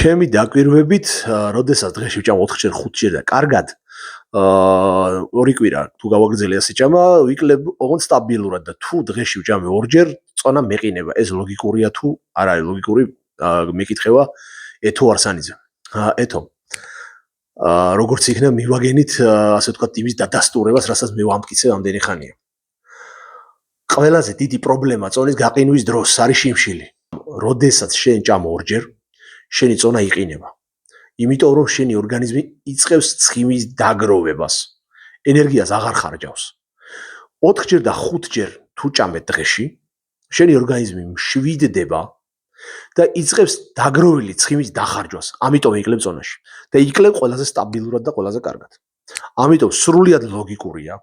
ჩემი დაკვირვებით, როდესაც დღეში ვჭამ 4-ჯერ 5-ჯერ და კარგად, 2 კვირა თუ გავაგრძელე ასე ჭამა, ვიკლებ ოღონდ სტაბილურად და თუ დღეში ვჭამე 2-ჯერ, წონა მეყინება. ეს ლოგიკურია თუ არ არის ლოგიკური, მეკითხება ეთო არსანიძე. ეთო. როგორც იქნება მივაგენით, ასე ვთქვათ, იმის დადასტურებას, რასაც მე ვამტკიცე ამდენი ხანია. ყველაზე დიდი პრობლემა წონის გაყინვის დროს არის შიმშილი. როდესაც შენ ჭამ 2-ჯერ, შენი წონა იყინება. იმიტომ რომ შენი ორგანიზმი იწყებს ცხიმის დაგროვებას. ენერგიას აღარ ხარჯავს. 4-ჯერ და 5-ჯერ თუ ჭამე დღეში, შენი ორგანიზმი მშვიდდება და იწყებს დაგროვილი ცხიმის დახარჯვას. ამიტომ იკლებ წონაში. და იკლებ ყველაზე სტაბილურად და ყველაზე კარგად. ამიტომ სრულიად ლოგიკურია.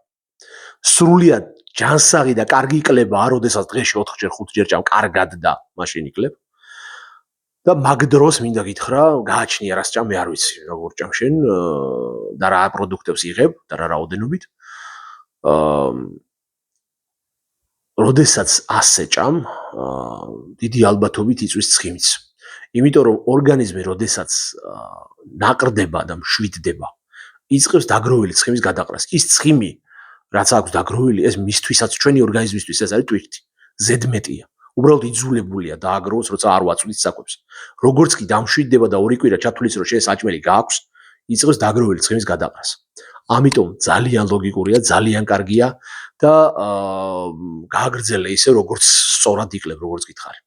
სრულიად ჯანსაღი და კარგი იკლებაა, როდესაც დღეში 4-ჯერ 5-ჯერ ჭამ კარგად და მაშინ იკლებ. და მაგ დროს მინდა გითხრა, გააჩნია რას ჭამ, მე არ ვიცი, როგორ ჭამ შენ და რა პროდუქტებს იღებ და რა რაოდენობით. როდესაც ასე ჭამ, დიდი ალბათობით იწვის ცხიმიც. იმიტომ რომ ორგანიზმი როდესაც ნაყრდება და მშვიდდება, იწყებს დაგროვილი ცხიმის გადაყრას. ის ცხიმი, რაც აქვს დაგროვილი, ეს მისთვისაც ჩვენი ორგანიზმისთვის ეს არის ტვირთი, ზედმეტია. უბრალოდ იძულებულია დააგროვოს, როცა არ ვაწვდით საკვებს. როგორც კი დამშვიდდება და 2 კვირა ჩათვლის, რომ შენ საჭმელი გააქვს, იწყებს დაგროვილი ცხიმის გადაყრას. ამიტომ ძალიან ლოგიკურია, ძალიან კარგია და გააგრძელე ისე, როგორც სწორად იკლებ, როგორც გითხარი.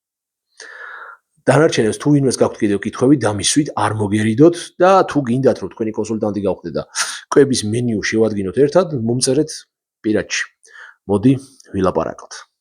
დანარჩენებს თუ ვინმეს გაქვთ კიდევ კითხვები, დამისვით, არ მოგერიდოთ და თუ გინდათ, რომ თქვენი კონსულტანტი გავხდეთ და კვების მენიუ შევადგინოთ ერთად, მომწერეთ პირადში. მოდი ვილაპარაკოთ.